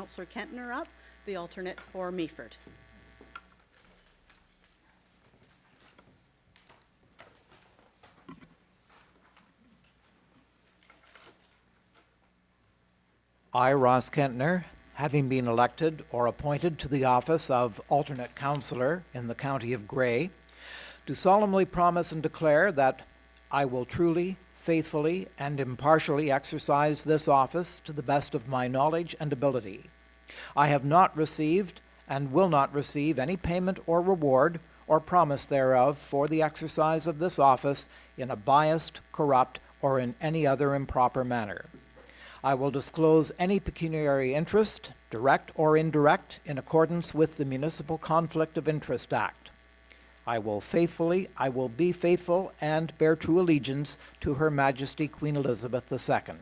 Councillor Kentner up, the alternate for Meaford. I, Ross Kentner, having been elected or appointed to the office of alternate councillor in the county of Grey, do solemnly promise and declare that I will truly, faithfully, and impartially exercise this office to the best of my knowledge and ability. I have not received and will not receive any payment or reward or promise thereof for the exercise of this office in a biased, corrupt, or in any other improper manner. I will disclose any pecuniary interest, direct or indirect, in accordance with the Municipal Conflict of Interest Act. I will be faithful and bear true allegiance to Her Majesty Queen Elizabeth II.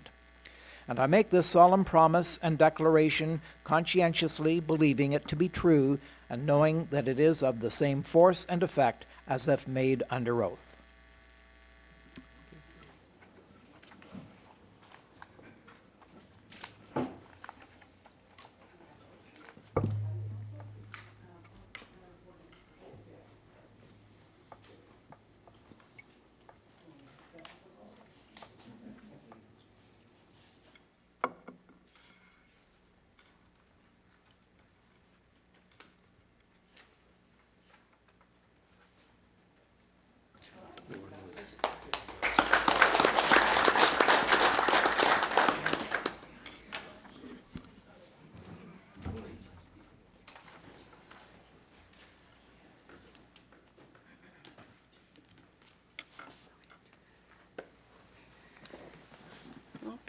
And I make this solemn promise and declaration conscientiously believing it to be true and knowing that it is of the same force and effect as if made under oath.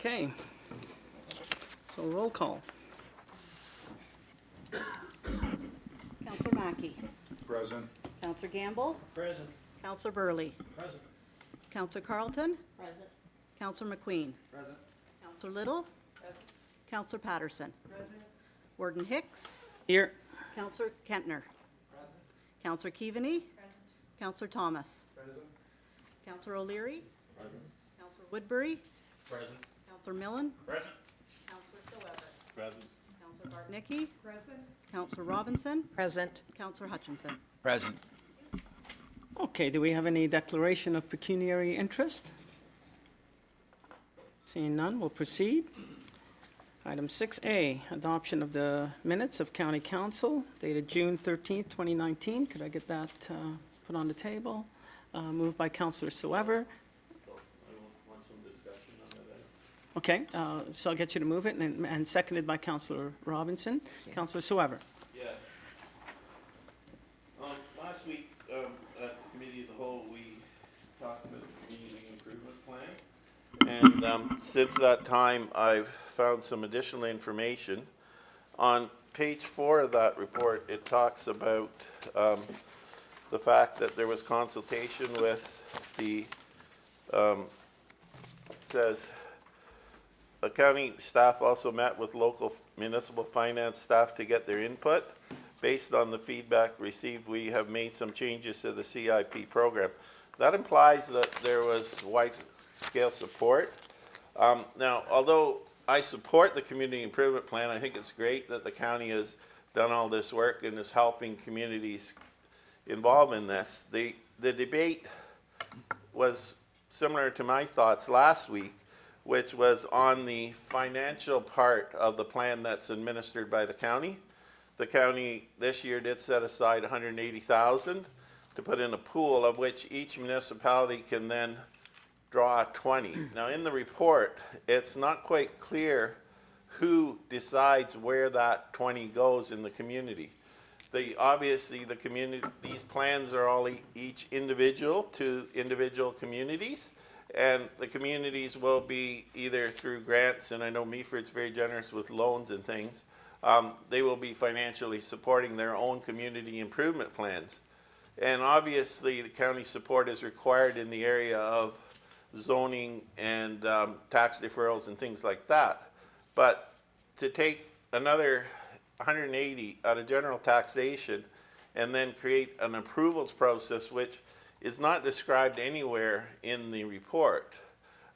Okay, so roll call. Councillor Mackey. Present. Councillor Gamble. Present. Councillor Burley. Present. Councillor Carlton. Present. Councillor McQueen. Present. Councillor Little. Present. Councillor Patterson. Present. Warden Hicks. Here. Councillor Kentner. Present. Councillor Keaveney. Present. Councillor Thomas. Present. Councillor O'Leary. Present. Councillor Woodbury. Present. Councillor Millen. Present. Councillor Soever. Present. Councillor Bartnicki. Present. Councillor Robinson. Present. Councillor Hutchinson. Present. Okay, do we have any declaration of pecuniary interest? Seeing none, we'll proceed. Item 6A, adoption of the minutes of County Council dated June 13th, 2019. Could I get that put on the table? Moved by Councillor Soever. Okay, so I'll get you to move it, and seconded by Councillor Robinson. Councillor Soever. Yeah. Last week, at the Committee of the Whole, we talked about the Community Improvement Plan. And since that time, I've found some additional information. On page 4 of that report, it talks about the fact that there was consultation with the, says, the county staff also met with local municipal finance staff to get their input. Based on the feedback received, we have made some changes to the CIP program. That implies that there was wide-scale support. Now, although I support the community improvement plan, I think it's great that the county has done all this work and is helping communities involved in this. The debate was similar to my thoughts last week, which was on the financial part of the plan that's administered by the county. The county this year did set aside $180,000 to put in a pool of which each municipality can then draw 20. Now in the report, it's not quite clear who decides where that 20 goes in the community. Obviously the community, these plans are all each individual to individual communities. And the communities will be either through grants, and I know Meaford's very generous with loans and things. They will be financially supporting their own community improvement plans. And obviously the county support is required in the area of zoning and tax deferrals and things like that. But to take another 180 out of general taxation and then create an approvals process which is not described anywhere in the report.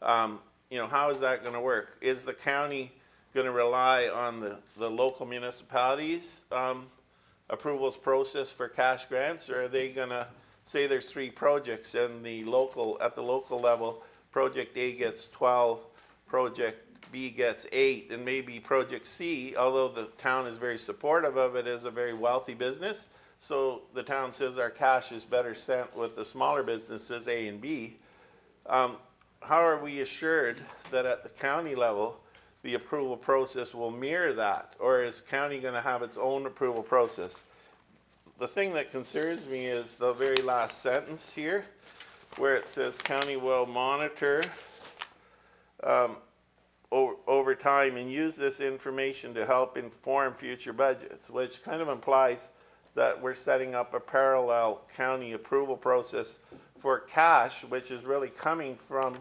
You know, how is that going to work? Is the county gonna rely on the local municipalities, approvals process for cash grants, or are they gonna say there's 3 projects and at the local level, project A gets 12, project B gets 8, and maybe project C, although the town is very supportive of it, is a very wealthy business, so the town says our cash is better spent with the smaller businesses, A and B. How are we assured that at the county level, the approval process will mirror that? Or is county gonna have its own approval process? The thing that concerns me is the very last sentence here, where it says county will monitor over time and use this information to help inform future budgets, which kind of implies that we're setting up a parallel county approval process for cash, which is really coming from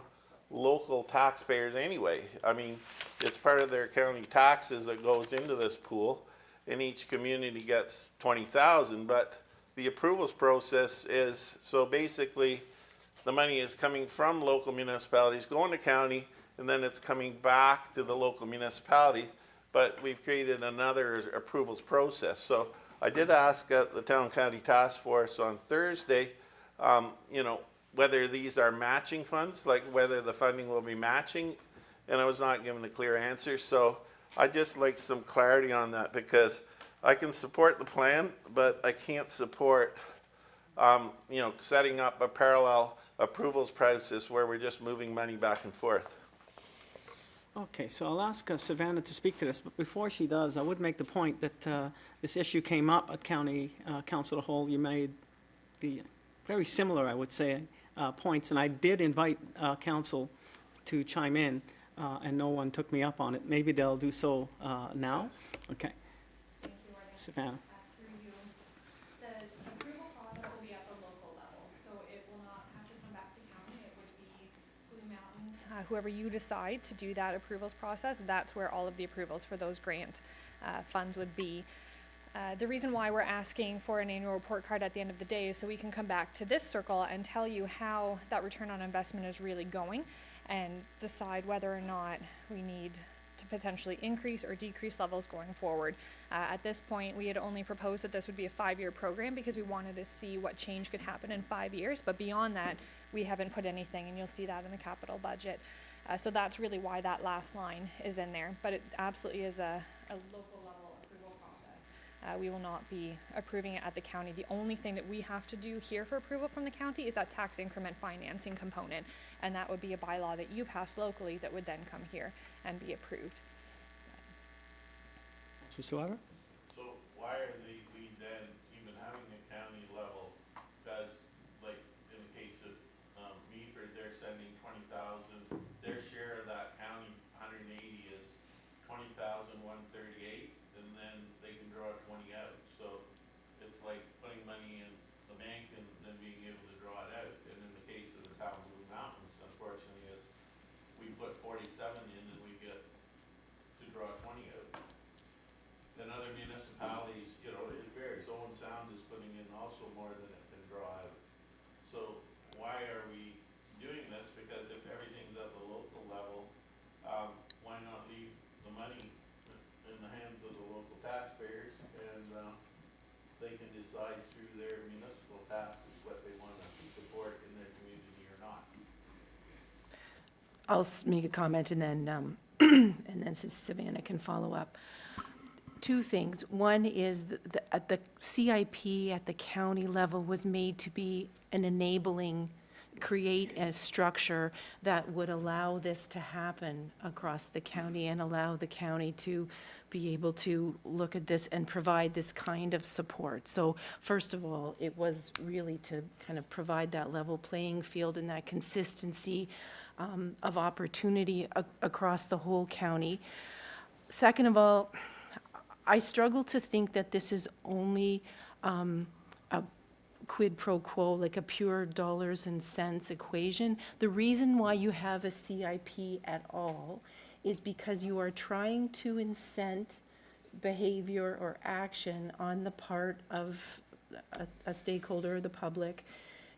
local taxpayers anyway. I mean, it's part of their county taxes that goes into this pool, and each community gets 20,000, but the approvals process is, so basically, the money is coming from local municipalities, going to county, and then it's coming back to the local municipalities, but we've created another approvals process. So I did ask at the Town County Task Force on Thursday, you know, whether these are matching funds, like whether the funding will be matching, and I was not given a clear answer. So I'd just like some clarity on that, because I can support the plan, but I can't support, you know, setting up a parallel approvals process where we're just moving money back and forth. Okay, so I'll ask Savannah to speak to this, but before she does, I would make the point that this issue came up at County Council of the Whole. You made the very similar, I would say, points, and I did invite council to chime in, and no one took me up on it. Maybe they'll do so now. Okay. Thank you, Warden. Savannah. Through you. The approval process will be at the local level, so it will not have to come back to county. It would be Blue Mountains, whoever you decide to do that approvals process, that's where all of the approvals for those grant funds would be. The reason why we're asking for an annual report card at the end of the day is so we can come back to this circle and tell you how that return on investment is really going and decide whether or not we need to potentially increase or decrease levels going forward. At this point, we had only proposed that this would be a 5-year program because we wanted to see what change could happen in 5 years, but beyond that, we haven't put anything, and you'll see that in the capital budget. So that's really why that last line is in there, but it absolutely is a local level approval process. We will not be approving it at the county. The only thing that we have to do here for approval from the county is that tax increment financing component, and that would be a bylaw that you pass locally that would then come here and be approved. Mr. Weber? So why are we then even having a county level? Because like in the case of Meaford, they're sending 20,000. Their share of that county 180 is 20,138, and then they can draw 20 out. So it's like putting money in the bank and then being able to draw it out. And in the case of the town of Blue Mountains, unfortunately, is we put 47 in and we get to draw 20 out. Then other municipalities, you know, it varies. Owen Sound is putting in also more than it can draw out. So why are we doing this? Because if everything's at the local level, why not leave the money in the hands of the local taxpayers, and they can decide through their municipal taxes what they want to support in their community or not? I'll make a comment and then and then Savannah can follow up. 2 things. One is at the CIP at the county level was made to be an enabling, create a structure that would allow this to happen across the county and allow the county to be able to look at this and provide this kind of support. So first of all, it was really to kind of provide that level playing field and that consistency of opportunity across the whole county. Second of all, I struggle to think that this is only a quid pro quo, like a pure dollars and cents equation. The reason why you have a CIP at all is because you are trying to incent behavior or action on the part of a stakeholder, the public,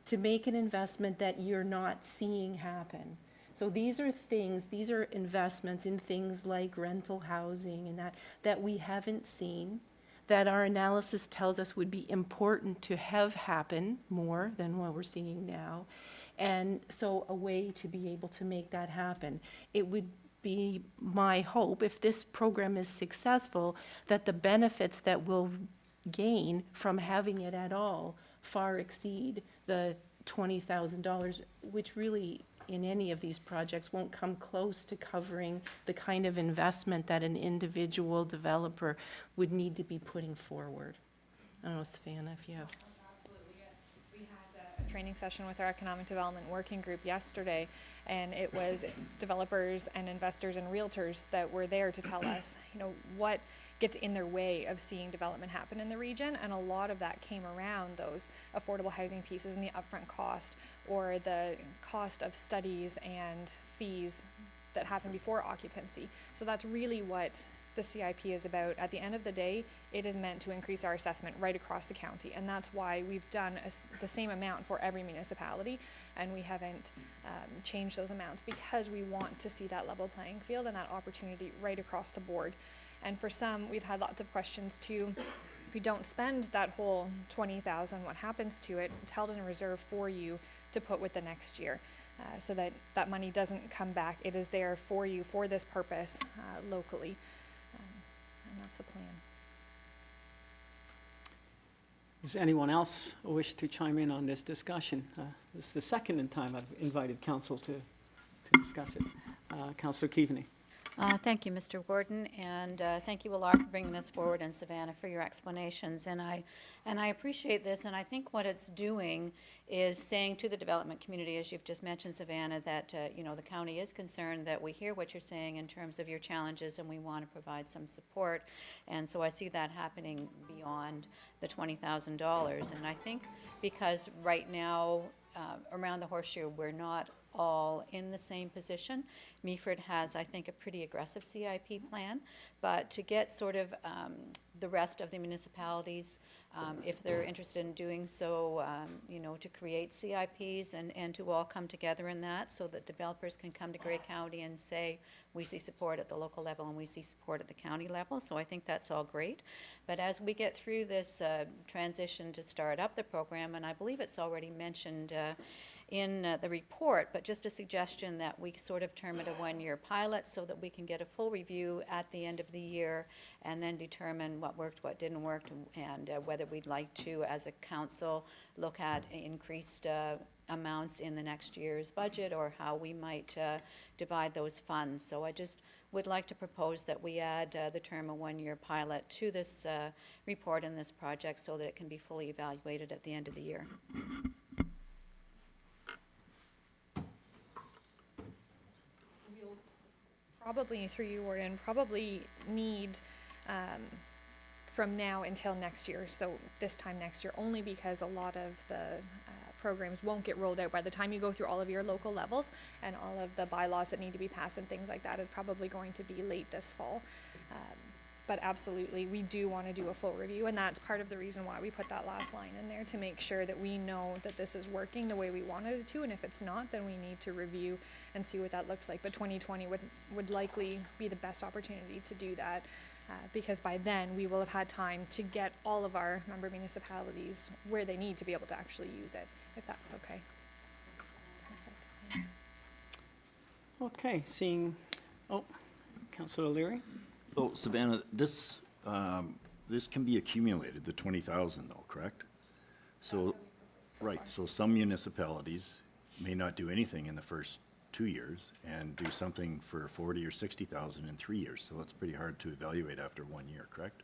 to make an investment that you're not seeing happen. So these are things, these are investments in things like rental housing and that we haven't seen, that our analysis tells us would be important to have happen more than what we're seeing now. And so a way to be able to make that happen. It would be my hope, if this program is successful, that the benefits that we'll gain from having it at all far exceed the $20,000, which really, in any of these projects, won't come close to covering the kind of investment that an individual developer would need to be putting forward. I don't know, Savannah, if you have. Absolutely. We had a training session with our economic development working group yesterday, and it was developers and investors and realtors that were there to tell us, what gets in their way of seeing development happen in the region, and a lot of that came around those affordable housing pieces and the upfront cost, or the cost of studies and fees that happen before occupancy. So that's really what the CIP is about. At the end of the day, it is meant to increase our assessment right across the county, and that's why we've done the same amount for every municipality, and we haven't changed those amounts, because we want to see that level playing field and that opportunity right across the board. And for some, we've had lots of questions too. If you don't spend that whole $20,000, what happens to it? It's held in a reserve for you to put with the next year, so that that money doesn't come back. It is there for you for this purpose locally, and that's the plan. Does anyone else wish to chime in on this discussion? This is the second time I've invited council to discuss it. Councillor Keaveney. Thank you, Mr. Warden, and thank you, Alar, for bringing this forward, and Savannah for your explanations. And I appreciate this, and I think what it's doing is saying to the development community, as you've just mentioned, Savannah, that the county is concerned, that we hear what you're saying in terms of your challenges, and we want to provide some support. And so I see that happening beyond the $20,000. And I think because right now around the Horseshoe, we're not all in the same position. Meaford has, I think, a pretty aggressive CIP plan, but to get sort of the rest of the municipalities, if they're interested in doing so, to create CIPs and to all come together in that, so that developers can come to Grey County and say, we see support at the local level and we see support at the county level. So I think that's all great. But as we get through this transition to start up the program, and I believe it's already mentioned in the report, but just a suggestion that we sort of term it a one-year pilot, so that we can get a full review at the end of the year and then determine what worked, what didn't work, and whether we'd like to, as a council, look at increased amounts in the next year's budget, or how we might divide those funds. So I just would like to propose that we add the term a one-year pilot to this report and this project, so that it can be fully evaluated at the end of the year. Probably, through you, Warden, probably need from now until next year, so this time next year, only because a lot of the programs won't get rolled out by the time you go through all of your local levels, and all of the bylaws that need to be passed and things like that is probably going to be late this fall. But absolutely, we do want to do a full review, and that's part of the reason why we put that last line in there, to make sure that we know that this is working the way we wanted it to, and if it's not, then we need to review and see what that looks like. But 2020 would likely be the best opportunity to do that, because by then we will have had time to get all of our member municipalities where they need to be able to actually use it, if that's okay. Perfect. Thanks. Okay, Councillor O'Leary. So Savannah, this can be accumulated, the 20,000 though, correct? So, right, so some municipalities may not do anything in the first 2 years and do something for 40 or 60,000 in 3 years. So it's pretty hard to evaluate after 1 year, correct?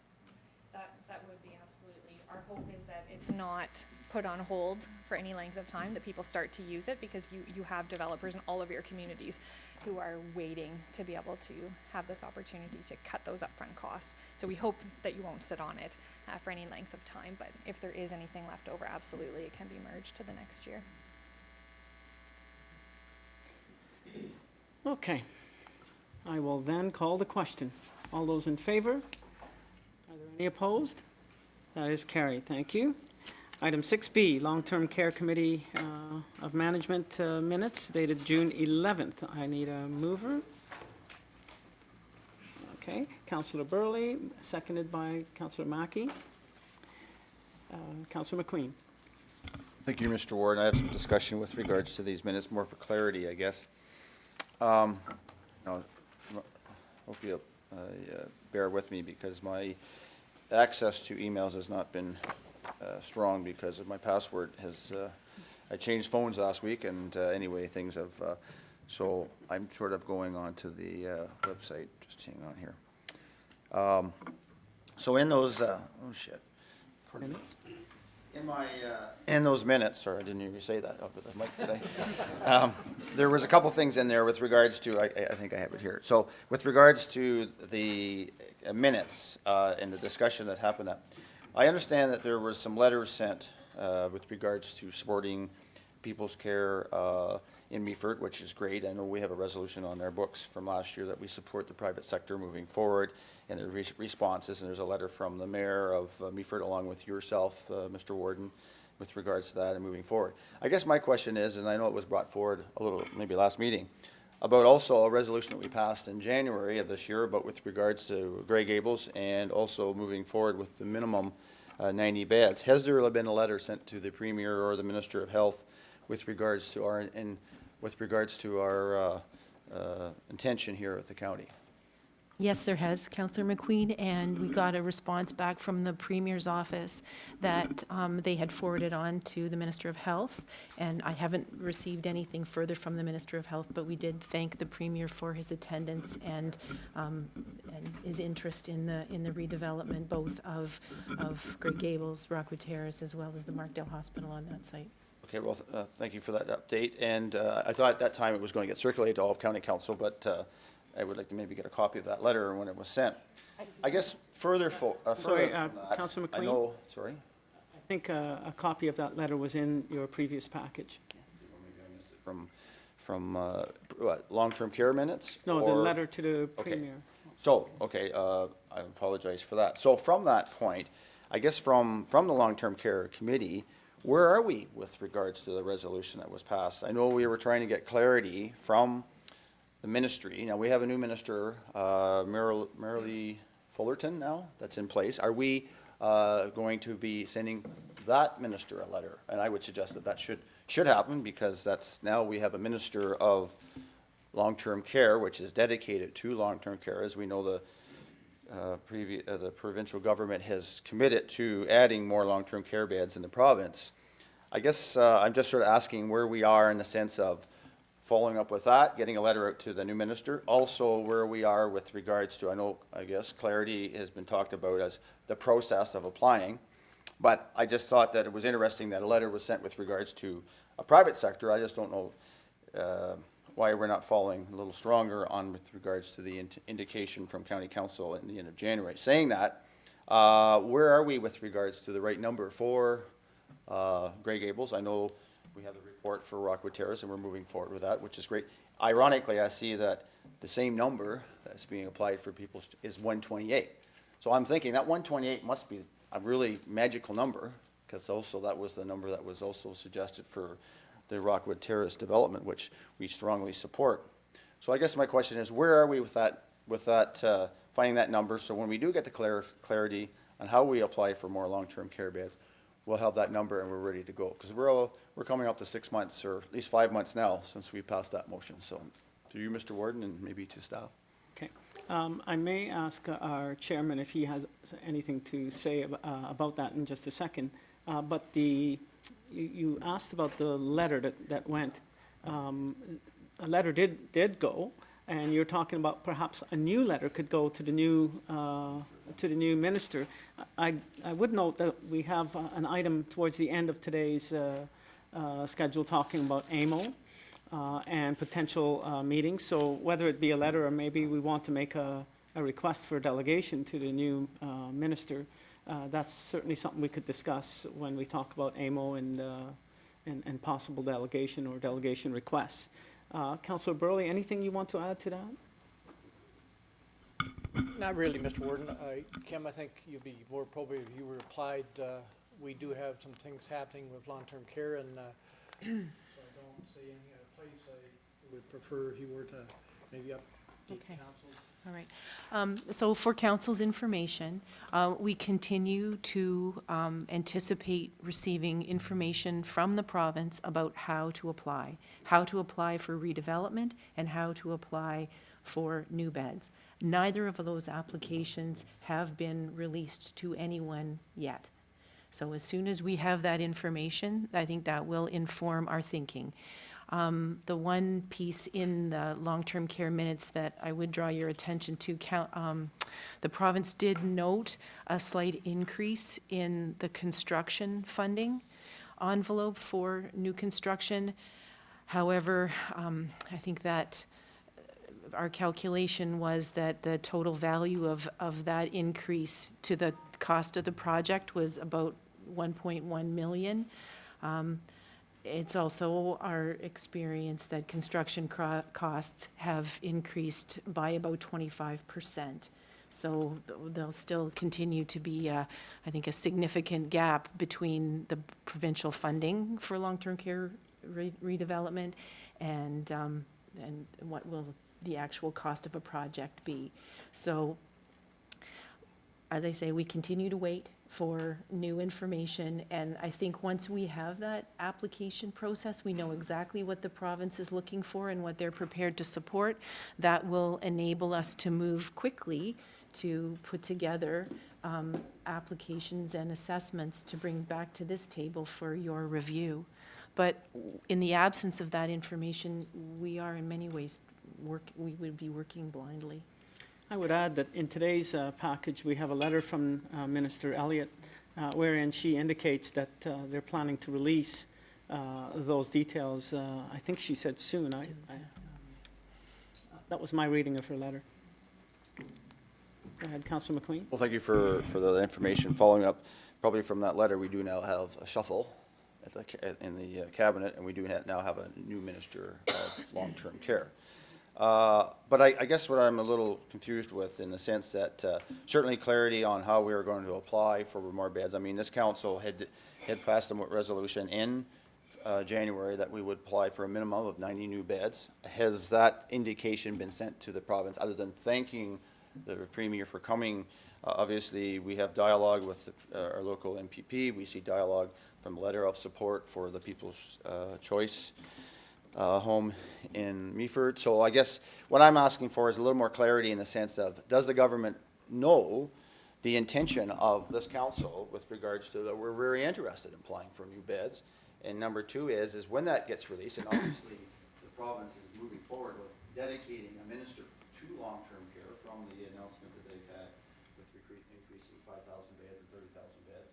That would be absolutely. Our hope is that it's not put on hold for any length of time, that people start to use it, because you have developers in all of your communities who are waiting to be able to have this opportunity to cut those upfront costs. So we hope that you won't sit on it for any length of time, but if there is anything left over, absolutely, it can be merged to the next year. Okay. I will then call the question. All those in favor? Are there any opposed? That is carried. Thank you. Item 6B, Long-Term Care Committee of Management minutes dated June 11th. I need a mover. Okay, Councillor Burley, seconded by Councillor Mackey. Councillor McQueen. Thank you, Mr. Ward. I have some discussion with regards to these minutes, more for clarity, I guess. Now, hope you'll bear with me because my access to emails has not been strong because of my password has, I changed phones last week and anyway, things have, so I'm sort of going on to the website, just hang on here. So in those, oh shit. Pardon me. In those minutes, sorry, I didn't hear you say that over the mic today. There was a couple things in there with regards to, I think I have it here. So with regards to the minutes and the discussion that happened, I understand that there was some letters sent with regards to supporting People's Care in Meaford, which is great. I know we have a resolution on our books from last year that we support the private sector moving forward, and the responses, and there's a letter from the mayor of Meaford along with yourself, Mr. Warden, with regards to that and moving forward. I guess my question is, and I know it was brought forward a little, maybe last meeting, about also a resolution that we passed in January of this year, but with regards to Grey Gables and also moving forward with the minimum 90 beds. Has there been a letter sent to the Premier or the Minister of Health with regards to our intention here at the county? Yes, there has, Councillor McQueen, and we got a response back from the Premier's office that they had forwarded on to the Minister of Health, and I haven't received anything further from the Minister of Health, but we did thank the Premier for his attendance and his interest in the redevelopment, both of Grey Gables, Rockwood Terrace, as well as the Markdale Hospital on that site. Okay, well, thank you for that update. And I thought at that time it was going to get circulated to all of County Council, but I would like to maybe get a copy of that letter when it was sent. I guess further Sorry, from that, Councillor I McQueen? know, sorry? I think a copy of that letter was in your previous package. From what, long-term care minutes? No, the or- letter to the Okay. Premier. So, okay, I apologize for that. So from that point, I guess from the long-term care committee, where are we with regards to the resolution that was passed? I know we were trying to get clarity from the ministry. Now, we have a new minister, Marilee Fullerton now, that's in place. Are we going to be sending that minister a letter? And I would suggest that that should happen because that's, now we have a minister of long-term care, which is dedicated to long-term care. As we know, the provincial government has committed to adding more long-term care beds in the province. I guess I'm just sort of asking where we are in the sense of following up with that, getting a letter out to the new minister. Also, where we are with regards to, I guess clarity has been talked about as the process of applying. But I just thought that it was interesting that a letter was sent with regards to a private sector. I just don't know why we're not following a little stronger on with regards to the indication from County Council at the end of January. Saying that, where are we with regards to the right number for Grey Gables? I know we have the report for Rockwood Terrace and we're moving forward with that, which is great. Ironically, I see that the same number that's being applied for people is 128. So I'm thinking that 128 must be a really magical number because also that was the number that was also suggested for the Rockwood Terrace development, which we strongly support. So I guess my question is, where are we with that finding that number? So when we do get the clarity on how we apply for more long-term care beds, we'll have that number and we're ready to go. Because we're coming up to 6 months, or at least 5 months now, since we passed that motion. So to you, Mr. Warden, and maybe to staff. Okay. I may ask our chairman if he has anything to say about that in just a second. But you asked about the letter that went. A letter did go, and you're talking about perhaps a new letter could go to the new minister. I would note that we have an item towards the end of today's schedule talking about AMO and potential meetings. So whether it be a letter or maybe we want to make a request for a delegation to the new minister, that's certainly something we could discuss when we talk about AMO and possible delegation or delegation requests. Councillor Burley, anything you want to add to that? Not really, Mr. Warden. Kim, I think you'd be more appropriate if you replied we do have some things happening with long-term care, and so I don't say any place. I would prefer if you were to maybe update Okay. council. All right. So for council's information, we continue to anticipate receiving information from the province about how to apply for redevelopment and how to apply for new beds. Neither of those applications have been released to anyone yet. So as soon as we have that information, I think that will inform our thinking. The one piece in the long-term care minutes that I would draw your attention to, the province did note a slight increase in the construction funding envelope for new construction. However, I think that our calculation was that the total value of that increase to the cost of the project was about 1.1 million. It's also our experience that construction costs have increased by about 25%. So there'll still continue to be, I think, a significant gap between the provincial funding for long-term care redevelopment and what will the actual cost of a project be. So, as I say, we continue to wait for new information, and I think once we have that application process, we know exactly what the province is looking for and what they're prepared to support. That will enable us to move quickly to put together applications and assessments to bring back to this table for your review. But in the absence of that information, we are in many ways we would be working blindly. I would add that in today's package, we have a letter from Minister Elliott wherein she indicates that they're planning to release those details. I think she said soon. That was my reading of her letter. Go ahead, Councillor McQueen. Well, thank you for the information. Following up, probably from that letter, we do now have a shuffle in the cabinet, and we do now have a new Minister of Long-Term Care. But I guess what I'm a little confused with, in the sense that certainly clarity on how we are going to apply for more beds. I mean, this council had passed a resolution in January that we would apply for a minimum of 90 new beds. Has that indication been sent to the province, other than thanking the Premier for coming? Obviously, we have dialogue with our local MPP. We see dialogue from a letter of support for the People's Choice home in Meaford. So I guess what I'm asking for is a little more clarity in the sense of, does the government know the intention of this council with regards to that we're very interested in applying for new beds? And number two is when that gets released, and obviously the province is moving forward with dedicating a minister to long-term care from the announcement that they've had with increasing 5,000 beds and 30,000 beds,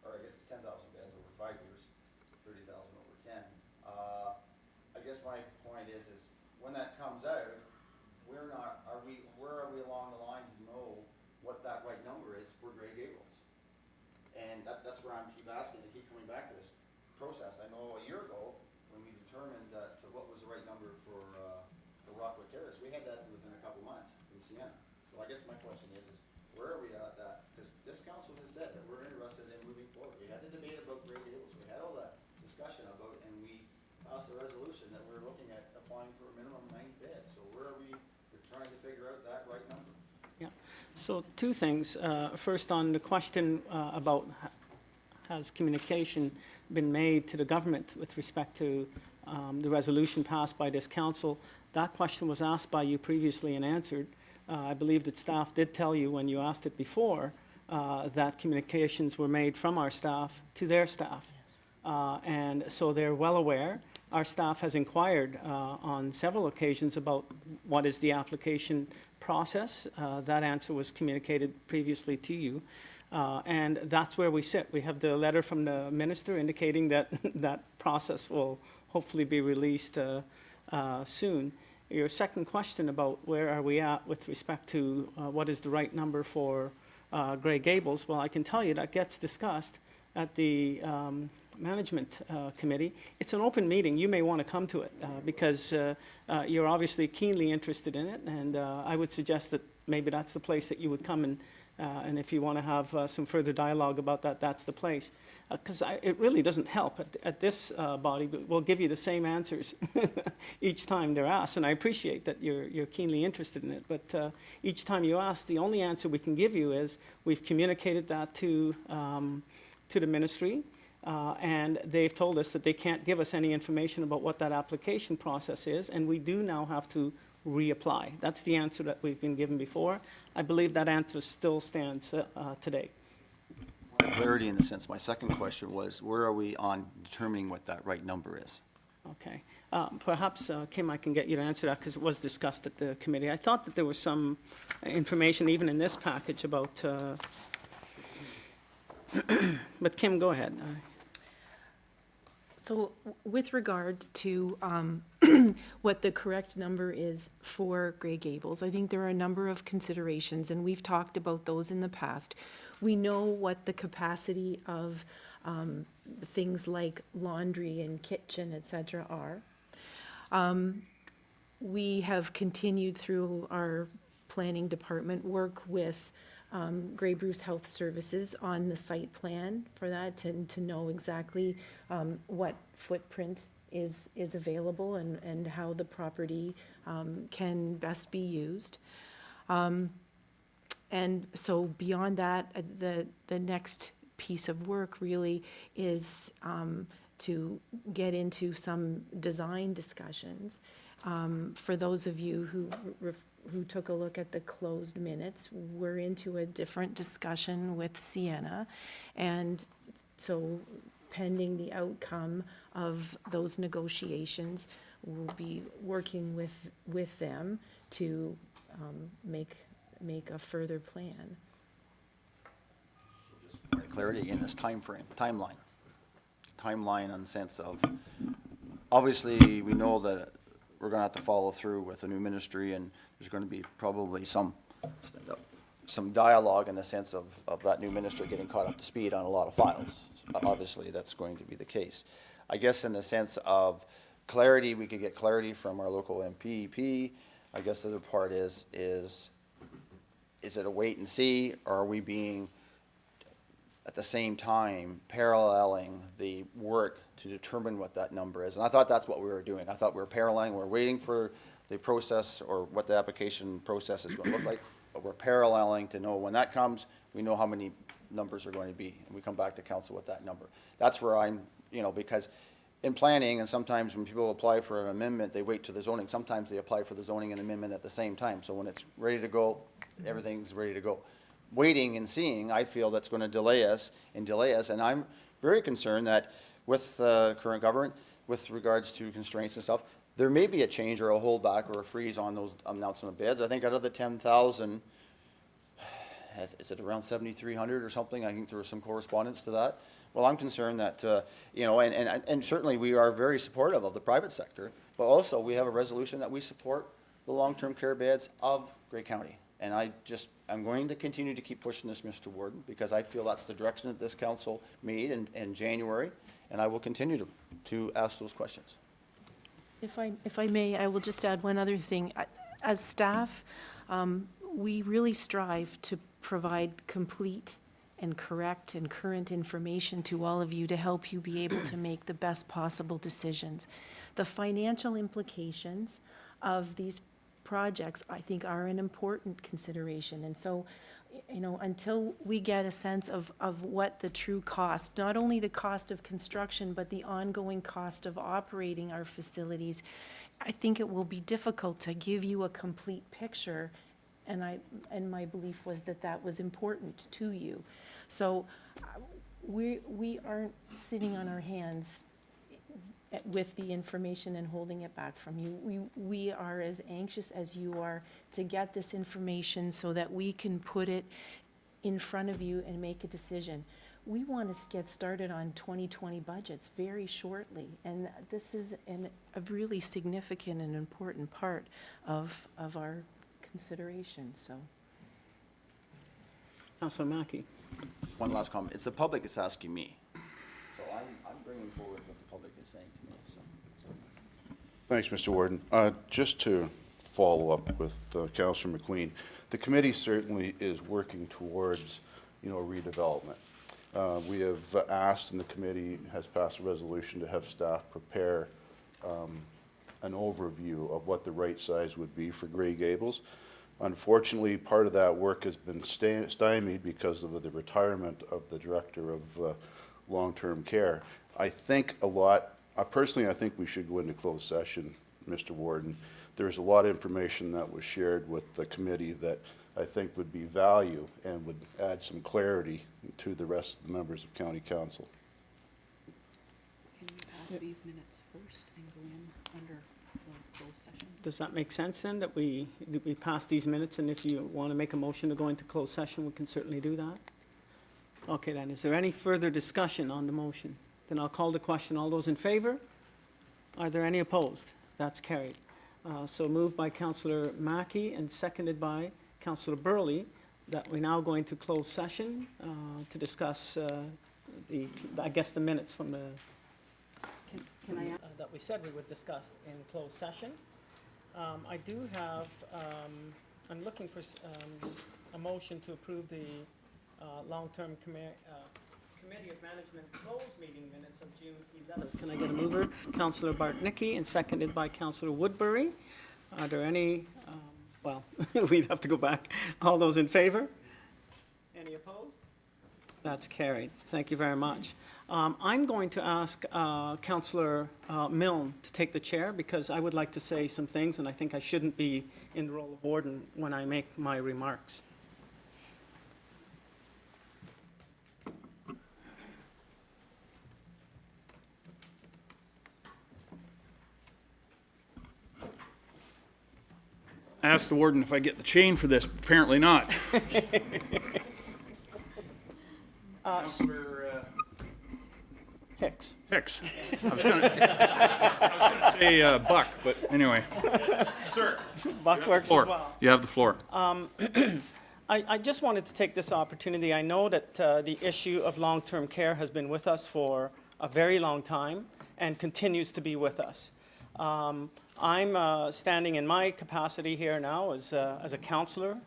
or I guess it's 10,000 beds over 5 years, 30,000 over 10. I guess my point is when that comes out, where are we along the line to know what that right number is for Grey Gables? And that's where I keep asking, to keep coming back to this process. I know a year ago, when we determined that what was the right number for Rockwood Terrace, we had that within a couple months from Sienna. So I guess my question is where are we at that? Because this council has said that we're interested in moving forward. We had the debate about Grey Gables. We had all that discussion about, and we passed a resolution that we're looking at applying for a minimum 90 beds. So where are we? We're trying to figure out that right number. Yeah. So two things. First, on the question about has communication been made to the government with respect to the resolution passed by this council. That question was asked by you previously and answered. I believe that staff did tell you when you asked it before that communications were made from our staff to their staff. And so they're well aware. Our staff has inquired on several occasions about what is the application process. That answer was communicated previously to you. And that's where we sit. We have the letter from the minister indicating that that process will hopefully be released soon. Your second question about where are we at with respect to what is the right number for Grey Gables, well, I can tell you that gets discussed at the management committee. It's an open meeting. You may want to come to it because you're obviously keenly interested in it, and I would suggest that maybe that's the place that you would come And if you want to have some further dialogue about that, that's the place. Because it really doesn't help at this body, but we'll give you the same answers each time they're asked. And I appreciate that you're keenly interested in it, but each time you ask, the only answer we can give you is we've communicated that to the ministry, and they've told us that they can't give us any information about what that application process is, and we do now have to reapply. That's the answer that we've been given before. I believe that answer still stands today. Clarity in the sense, my second question was, where are we on determining what that right number is? Okay. Perhaps, Kim, I can get you to answer that because it was discussed at the committee. I thought that there was some information even in this package about, but Kim, go ahead. So with regard to what the correct number is for Grey Gables, I think there are a number of considerations, and we've talked about those in the past. We know what the capacity of things like laundry and kitchen, et cetera, are. We have continued through our planning department work with Grey Bruce Health Services on the site plan for that, to know exactly what footprint is available and how the property can best be used. And so beyond that, the next piece of work really is to get into some design discussions. For those of you who took a look at the closed minutes, we're into a different discussion with Sienna. And so pending the outcome of those negotiations, we'll be working with them to make a further plan. Clarity again, this timeline in the sense of, obviously, we know that we're gonna have to follow through with the new ministry, and there's gonna be probably some dialogue in the sense of that new minister getting caught up to speed on a lot of files. Obviously, that's going to be the case. I guess in the sense of clarity, we could get clarity from our local MPP. I guess the other part is it a wait and see, or are we being, at the same time, paralleling the work to determine what that number is? And I thought that's what we were doing. I thought we were paralleling, we're waiting for the process or what the application process is going to look like, but we're paralleling to know when that comes, we know how many numbers are going to be, and we come back to council with that number. That's where I'm, because in planning, and sometimes when people apply for an amendment, they wait to the zoning. Sometimes they apply for the zoning and amendment at the same time. So when it's ready to go, everything's ready to go. Waiting and seeing, I feel that's going to delay us, and I'm very concerned that with current government, with regards to constraints and stuff, there may be a change or a holdback or a freeze on those announcement of bids. I think out of the 10,000, is it around 7,300 or something? I think there was some correspondence to that. Well, I'm concerned that, and certainly we are very supportive of the private sector, but also we have a resolution that we support the long-term care beds of Grey County. And I'm going to continue to keep pushing this, Mr. Warden, because I feel that's the direction that this council made in January, and I will continue to ask those questions. If I may, I will just add one other thing. As staff, we really strive to provide complete and correct and current information to all of you to help you be able to make the best possible decisions. The financial implications of these projects, I think, are an important consideration. And so, until we get a sense of what the true cost, not only the cost of construction, but the ongoing cost of operating our facilities, I think it will be difficult to give you a complete picture. And my belief was that was important to you. So we aren't sitting on our hands with the information and holding it back from you. We are as anxious as you are to get this information so that we can put it in front of you and make a decision. We want to get started on 2020 budgets very shortly, and this is a really significant and important part of our consideration, so. Councilor Mackey. One last comment. It's the public that's asking me. So I'm bringing forward what the public is saying to me. So. Thanks, Mr. Warden. Just to follow up with Councillor McQueen. The committee certainly is working towards, redevelopment. We have asked, and the committee has passed a resolution to have staff prepare an overview of what the right size would be for Grey Gables. Unfortunately, part of that work has been stymied because of the retirement of the director of long-term care. I think personally, I think we should go into closed session, Mr. Warden. There's a lot of information that was shared with the committee that I think would be value and would add some clarity to the rest of the members of County Council. Can you pass these minutes first and go in under the closed session? Does that make sense then, that we pass these minutes, and if you want to make a motion to go into closed session, we can certainly do that? Okay then, is there any further discussion on the motion? Then I'll call the question. All those in favor? Are there any opposed? That's carried. So moved by Councillor Mackey and seconded by Councillor Burley, that we now go into closed session to discuss the minutes from the, Can I ask? that we said we would discuss in closed session. I do have, I'm looking for a motion to approve the long-term Committee of Management closed meeting minutes of June 11th. Can I get a mover? Councillor Bartnicki and seconded by Councillor Woodbury. Are there any, we'd have to go back. All those in favor? Any opposed? That's carried. Thank you very much. I'm going to ask Councillor Milne to take the chair because I would like to say some things, and I think I shouldn't be in the role of warden when I make my remarks. I asked the warden if I get the chain for this, apparently not. Councillor Hicks. Hicks. I was gonna say Buck, but anyway. Sir. Buck works as well. You have the floor. I just wanted to take this opportunity. I know that the issue of long-term care has been with us for a very long time and continues to be with us. I'm standing in my capacity here now as a councillor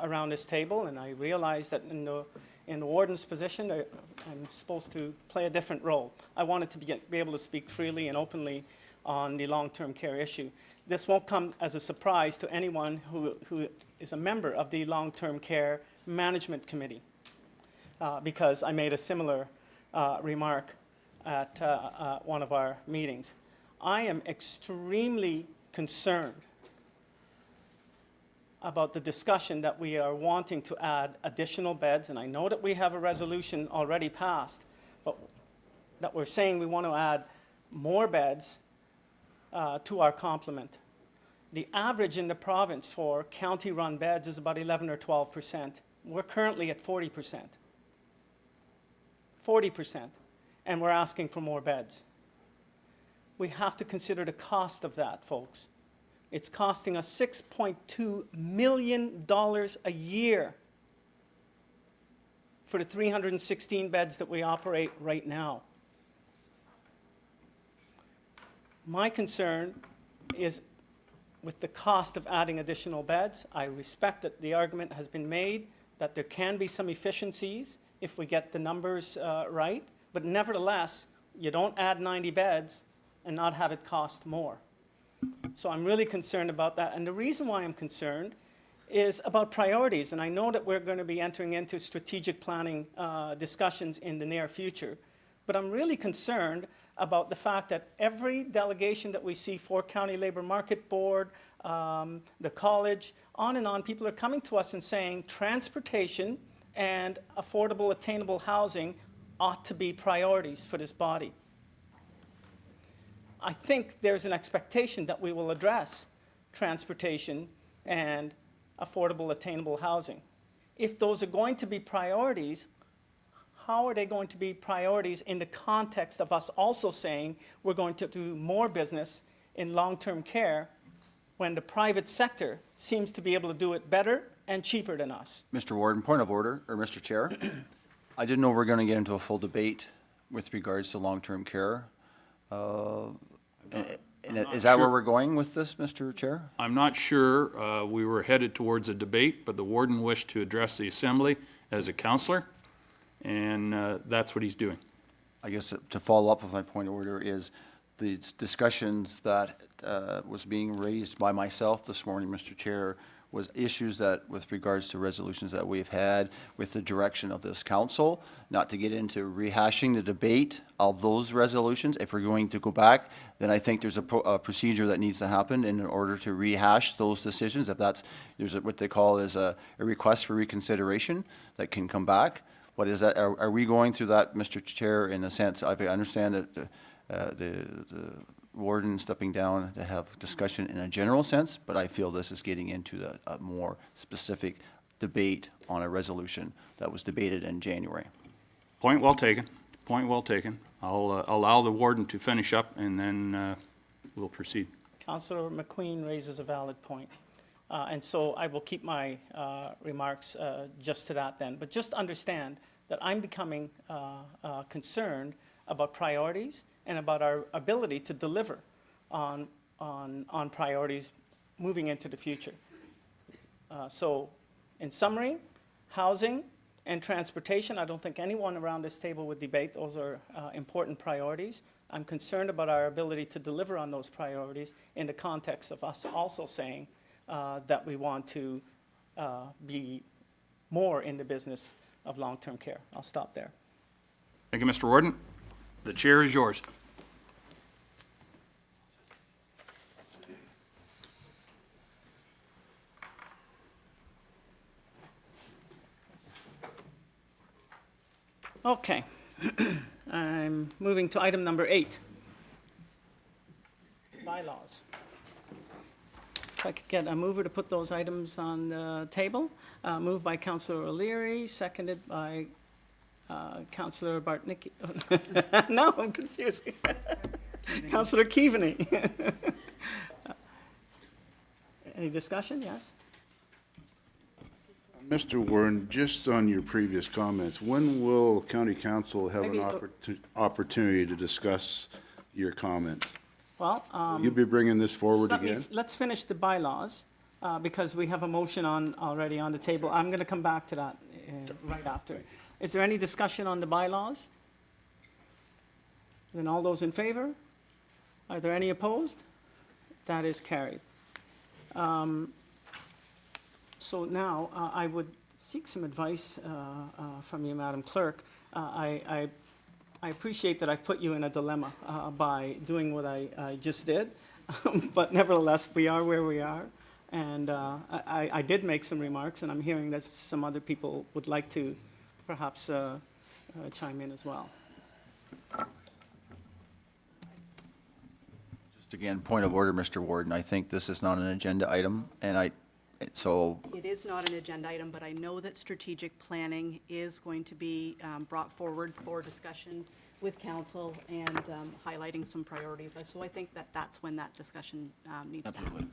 around this table, and I realize that in the warden's position, I'm supposed to play a different role. I wanted to be able to speak freely and openly on the long-term care issue. This won't come as a surprise to anyone who is a member of the Long-Term Care Management Committee, because I made a similar remark at one of our meetings. I am extremely concerned about the discussion that we are wanting to add additional beds, and I know that we have a resolution already passed, but that we're saying we want to add more beds to our complement. The average in the province for county-run beds is about 11 or 12%. We're currently at 40%. 40%, and we're asking for more beds. We have to consider the cost of that, folks. It's costing us $6.2 million a year for the 316 beds that we operate right now. My concern is with the cost of adding additional beds. I respect that the argument has been made that there can be some efficiencies if we get the numbers right, but nevertheless, you don't add 90 beds and not have it cost more. So I'm really concerned about that. And the reason why I'm concerned is about priorities. And I know that we're going to be entering into strategic planning discussions in the near future. But I'm really concerned about the fact that every delegation that we see for County Labour Market Board, the college, on and on, people are coming to us and saying transportation and affordable, attainable housing ought to be priorities for this body. I think there's an expectation that we will address transportation and affordable, attainable housing. If those are going to be priorities, how are they going to be priorities in the context of us also saying we're going to do more business in long-term care when the private sector seems to be able to do it better and cheaper than us? Mr. Warden, point of order, or Mr. Chair. I didn't know we were going to get into a full debate with regards to long-term care. And not is that where sure. we're going with this, Mr. Chair? I'm not sure. We were headed towards a debate, but the warden wished to address the assembly as a counselor, and that's what he's doing. I guess to follow up with my point of order is the discussions that was being raised by myself this morning, Mr. Chair, was issues that, with regards to resolutions that we've had with the direction of this council, not to get into rehashing the debate of those resolutions. If we're going to go back, then I think there's a procedure that needs to happen in order to rehash those decisions. If that's, there's what they call is a request for reconsideration that can come back. What is that? Are we going through that, Mr. Chair, in a sense? I understand that the warden stepping down to have discussion in a general sense, but I feel this is getting into a more specific debate on a resolution that was debated in January. Point well taken. Point well taken. I'll allow the warden to finish up, and then we'll proceed. Councillor McQueen raises a valid point. And so I will keep my remarks just to that then. But just understand that I'm becoming concerned about priorities and about our ability to deliver on priorities moving into the future. So in summary, housing and transportation, I don't think anyone around this table would debate those are important priorities. I'm concerned about our ability to deliver on those priorities in the context of us also saying that we want to be more in the business of long-term care. I'll stop there. Thank you, Mr. Warden. The chair is yours. Okay. I'm moving to item number 8. Bylaws. If I could get a mover to put those items on the table. Moved by Councillor O'Leary, seconded by Councillor Bartnicki. No, I'm confusing. Councillor Keaveney. Any discussion? Yes? Mr. Warren, just on your previous comments, when will county council have Maybe- an opportunity to discuss your comments? Well, You'll be bringing this forward Let me- again? Let's finish the bylaws, because we have a motion already on the table. I'm going to come back to that right after. Is there any discussion on the bylaws? Then all those in favor? Are there any opposed? That is carried. So now, I would seek some advice from you, Madam Clerk. I appreciate that I've put you in a dilemma by doing what I just did, but nevertheless, we are where we are. And I did make some remarks, and I'm hearing that some other people would like to perhaps chime in as well. Just again, point of order, Mr. Warden, I think this is not an agenda item, and so It is not an agenda item, but I know that strategic planning is going to be brought forward for discussion with council and highlighting some priorities. So I think that that's when that discussion needs to happen.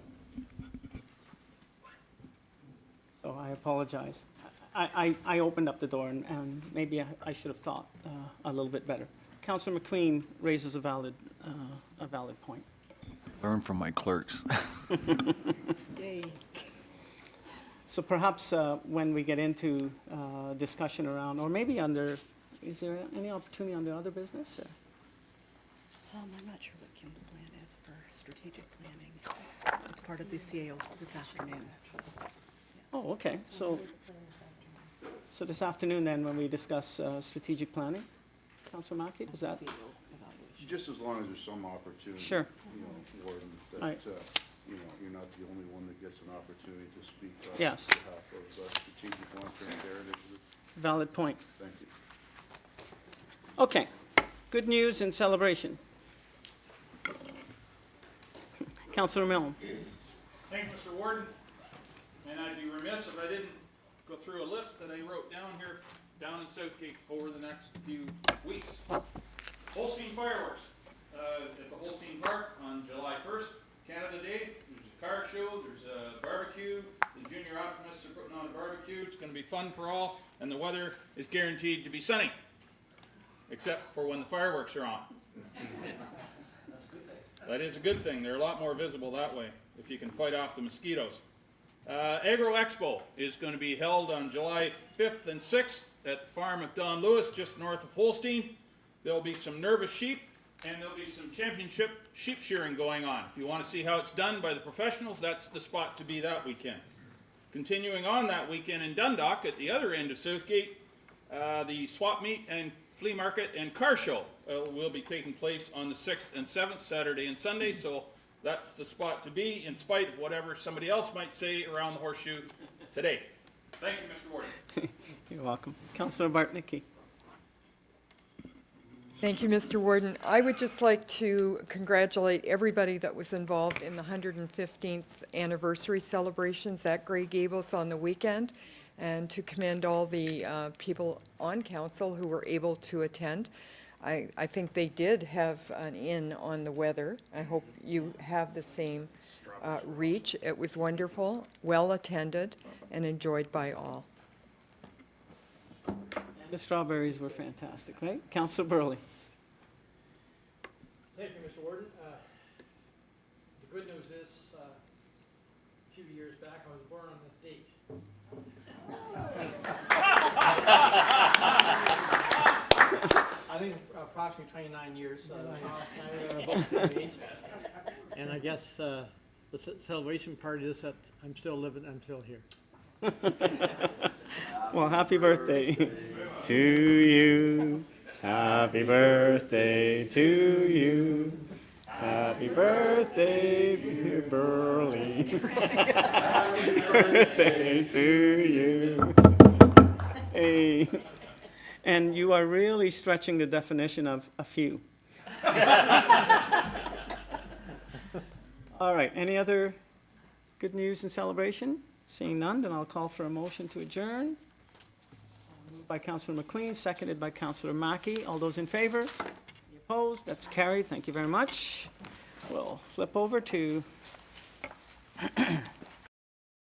So I apologize. I opened up the door, and maybe I should have thought a little bit better. Councillor McQueen raises a valid point. learn from my clerks. Yay. So perhaps when we get into discussion around, or maybe under, is there any opportunity under other business? Or? I'm not sure what Kim's plan is for strategic planning. It's part of the CAO this afternoon. Oh, okay. So this afternoon then, when we discuss strategic planning, Councillor Mackey, is that? CAO evaluation. Just as long as there's some opportunity. Sure. You know, Warden, Right. that, you know, you're not the only one that gets an opportunity to speak on Yes. behalf of strategic long-term care initiative. Valid point. Thank you. Okay. Good news and celebration. Councillor Milne. Thank you, Mr. Warden. And I'd be remiss if I didn't go through a list that I wrote down here, down in Southgate over the next few weeks. Holstein fireworks at the Holstein Park on July 1st, Canada Day. There's a car show, there's a barbecue. The Junior Optimists are putting on a barbecue. It's going to be fun for all, and the weather is guaranteed to be sunny, except for when the fireworks are on. That is a good thing. They're a lot more visible that way, if you can fight off the mosquitoes. Agro Expo is going to be held on July 5th and 6th at the farm of Don Lewis, just north of Holstein. There'll be some nervous sheep, and there'll be some championship sheep shearing going on. If you want to see how it's done by the professionals, that's the spot to be that weekend. Continuing on that weekend in Dundalk, at the other end of Southgate, the swap meet and flea market and car show will be taking place on the 6th and 7th, Saturday and Sunday, so that's the spot to be, in spite of whatever somebody else might say around the horseshoe today. Thank you, Mr. Warden. You're welcome. Councillor Bartnicki. Thank you, Mr. Warden. I would just like to congratulate everybody that was involved in the 115th anniversary celebrations at Grey Gables on the weekend, and to commend all the people on council who were able to attend. I think they did have an in on the weather. I hope you have the same reach. It was wonderful, well attended, and enjoyed by all. And the strawberries were fantastic, right? Councillor Burley. Thank you, Mr. Warden. The good news is, a few years back, I was born on this date. I think approximately 29 years. About the same age. And I guess the celebration part is that I'm still living, I'm still here. Well, happy birthday to you. Happy birthday to you. Happy birthday, dear Burley. Happy birthday to you. Hey. And you are really stretching the definition of a few. All right, any other good news and celebration? Seeing none, then I'll call for a motion to adjourn. Moved by Councillor McQueen, seconded by Councillor Mackey. All those in favor? Any opposed? That's carried. Thank you very much. We'll flip over to